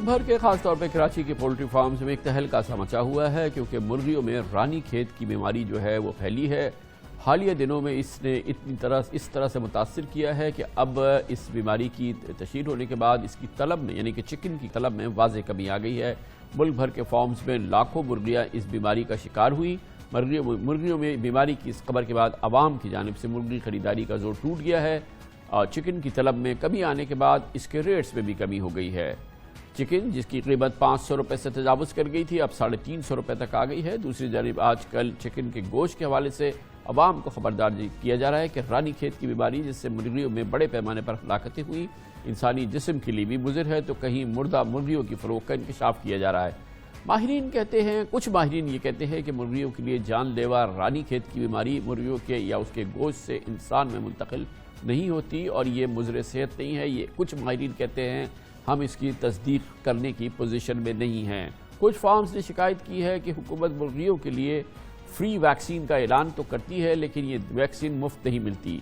بھر کے خاص طور پہ کراچی کے پولٹری فارمز میں ایک تہلکہ سا مچا ہوا ہے کیونکہ مرغیوں میں رانی کھیت کی بیماری جو ہے وہ پھیلی ہے۔ حالیہ دنوں میں اس نے اس طرح سے متاثر کیا ہے کہ اب اس بیماری کی تشہیر ہونے کے بعد اس کی طلب میں یعنی کہ چکن کی طلب میں واضح کمی آ گئی ہے۔ ملک بھر کے فارمز میں لاکھوں مرغیاں اس بیماری کا شکار ہوئی۔ مرغیوں میں بیماری کی اس خبر کے بعد عوام کی جانب سے مرغی خریداری کا زور ٹوٹ گیا ہے اور چکن کی طلب میں کمی آنے کے بعد اس کے ریٹس میں بھی کمی ہو گئی ہے۔ چکن جس کی قیمت 500 روپے سے تجاوز کر گئی تھی اب 350 روپے تک آ گئی ہے۔ دوسری جانب آج کل چکن کے گوشت کے حوالے سے عوام کو خبردار کیا جا رہا ہے کہ رانی کھیت کی بیماری جس سے مرغیوں میں بڑے پیمانے پر ہلاکتیں ہوئی انسانی جسم کے لیے بھی مضر ہے تو کہیں مردہ مرغیوں کی فروخت کا انکشاف کیا جا رہا ہے۔ کچھ ماہرین یہ کہتے ہیں کہ مرغیوں کے لیے جان لیوا رانی کھیت کی بیماری مرغیوں کے یا اس کے گوشت سے انسان میں منتقل نہیں ہوتی اور یہ مضر صحت نہیں ہے۔ یہ کچھ ماہرین کہتے ہیں، ہم اس کی تصدیق کرنے کی پوزیشن میں نہیں ہیں۔ کچھ فارمز نے شکایت کی ہے کہ حکومت مرغیوں کے لیے فری ویکسین کا اعلان تو کرتی ہے لیکن یہ ویکسین مفت نہیں ملتی۔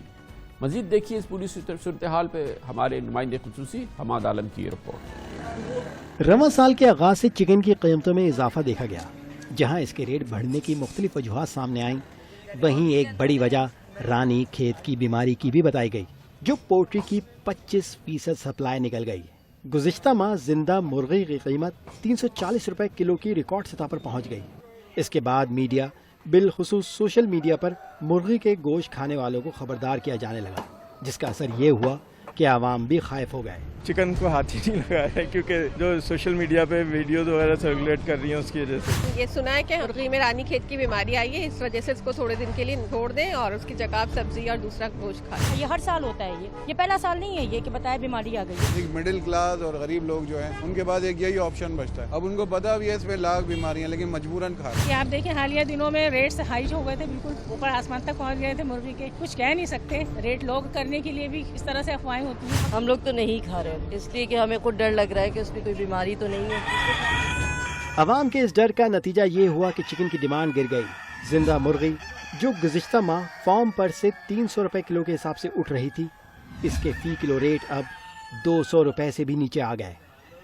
مزید دیکھیے اس پوری صورتحال پہ ہمارے نمائندے خصوصی حماد عالم کی رپورٹ۔ رواں سال کے آغاز سے چکن کی قیمتوں میں اضافہ دیکھا گیا۔ جہاں اس کے ریٹ بڑھنے کی مختلف وجوہات سامنے آئیں، وہیں ایک بڑی وجہ رانی کھیت کی بیماری کی بھی بتائی گئی جو پولٹری کی 25% سپلائی نکل گئی۔ گزشتہ ماہ زندہ مرغی کی قیمت 340 روپے کلو کی ریکارڈ سطح پر پہنچ گئی۔ اس کے بعد میڈیا بالخصوص سوشل میڈیا پر مرغی کے گوشت کھانے والوں کو خبردار کیا جانے لگا جس کا اثر یہ ہوا کہ عوام بھی خائف ہو گئے۔ چکن کو ہاتھ ہی نہیں لگایا ہے کیونکہ جو سوشل میڈیا پہ ویڈیوز وغیرہ سرکولیٹ کر رہی ہیں اس کی وجہ سے یہ سنا ہے کہ مرغی میں رانی کھیت کی بیماری آئی ہے، اس وجہ سے اس کو تھوڑے دن کے لیے چھوڑ دیں اور اس کی جگہ سبزی اور دوسرا گوشت کھائیں۔ یہ ہر سال ہوتا ہے، یہ پہلا سال نہیں ہے یہ کہ بتایا بیماری آ گئی۔ ایک مڈل کلاس اور غریب لوگ جو ہیں ان کے پاس ایک یہی آپشن بچتا ہے، اب ان کو پتا بھی ہے اس میں لاکھ بیماریاں لیکن مجبوراً کھا رہے ہیں۔ آپ دیکھیں حالیہ دنوں میں ریٹس ہائی ہو گئے تھے، بالکل اوپر آسمان تک پہنچ گئے تھے مرغی کے، کچھ کہہ نہیں سکتے۔ ریٹ لوگ کرنے کے لیے بھی اس طرح سے افواہیں ہوتی ہیں۔ ہم لوگ تو نہیں کھا رہے اس لیے کہ ہمیں خود ڈر لگ رہا ہے کہ اس میں کوئی بیماری تو نہیں ہے۔ عوام کے اس ڈر کا نتیجہ یہ ہوا کہ چکن کی ڈیمانڈ گر گئی۔ زندہ مرغی جو گزشتہ ماہ فارم پر سے 300 روپے کلو کے حساب سے اٹھ رہی تھی، اس کے فی کلو ریٹ اب 200 روپے سے بھی نیچے آ گئے۔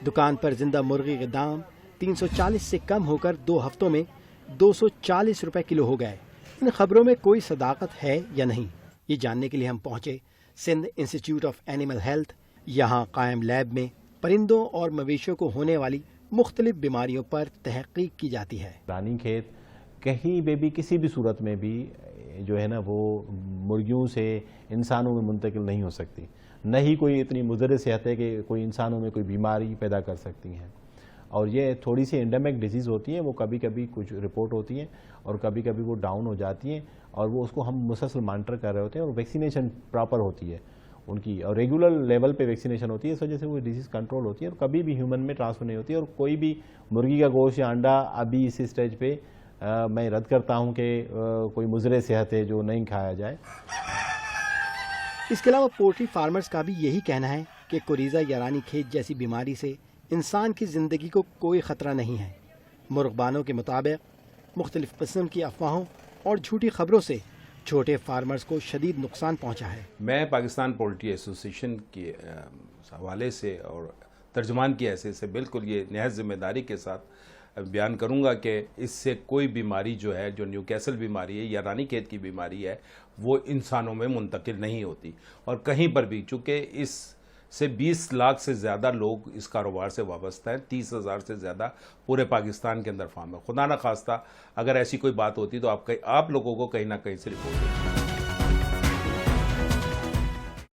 دکان پر زندہ مرغی کے دام 340 سے کم ہو کر 2 ہفتوں میں 240 روپے کلو ہو گئے۔ ان خبروں میں کوئی صداقت ہے یا نہیں، یہ جاننے کے لیے ہم پہنچے Sindh institute of animal health. یہاں قائم لیب میں پرندوں اور مویشیوں کو ہونے والی مختلف بیماریوں پر تحقیق کی جاتی ہے۔ رانی کھیت کہیں پہ بھی کسی بھی صورت میں بھی جو ہے نا وہ مرغیوں سے انسانوں میں منتقل نہیں ہو سکتی، نہ ہی کوئی اتنی مضر صحت ہے کہ کوئی انسانوں میں کوئی بیماری پیدا کر سکتی ہیں، اور یہ تھوڑی سی انڈیمک ڈیزیز ہوتی ہیں، وہ کبھی کبھی کچھ رپورٹ ہوتی ہیں اور کبھی کبھی وہ ڈاؤن ہو جاتی ہیں اور وہ اس کو ہم مسلسل مانیٹر کر رہے ہوتے ہیں اور ویکسینیشن پراپر ہوتی ہے ان کی، اور ریگولر لیول پہ ویکسینیشن ہوتی ہے، اس وجہ سے وہ ڈیزیز کنٹرول ہوتی ہے اور کبھی بھی ہیومن میں ٹرانسفر نہیں ہوتی ہے۔ اور کوئی بھی مرغی کا گوشت یا انڈا ابھی اس اسٹیج پہ میں رد کرتا ہوں کہ کوئی مضر صحت ہے جو نہیں کھایا جائے۔ اس کے علاوہ پولٹری فارمرز کا بھی یہی کہنا ہے کہ کوریزا یا رانی کھیت جیسی بیماری سے انسان کی زندگی کو کوئی خطرہ نہیں ہے۔ مرغبانوں کے مطابق مختلف قسم کی افواہوں اور جھوٹی خبروں سے چھوٹے فارمرز کو شدید نقصان پہنچا ہے۔ میں پاکستان پولٹری ایسوسیشن کے حوالے سے اور ترجمان کی حیثیت سے بالکل یہ نہایت ذمہ داری کے ساتھ بیان کروں گا کہ اس سے کوئی بیماری جو ہے، جو نیوکیسل بیماری ہے یا رانی کھیت کی بیماری ہے، وہ انسانوں میں منتقل نہیں ہوتی اور کہیں پر بھی، چونکہ اس سے 20 لاکھ سے زیادہ لوگ اس کاروبار سے وابستہ ہیں، 30,000 سے زیادہ پورے پاکستان کے اندر فارم ہے۔ خدا نہ خواستہ اگر ایسی کوئی بات ہوتی تو آپ لوگوں کو کہیں نہ کہیں سے رپورٹ ہوتی۔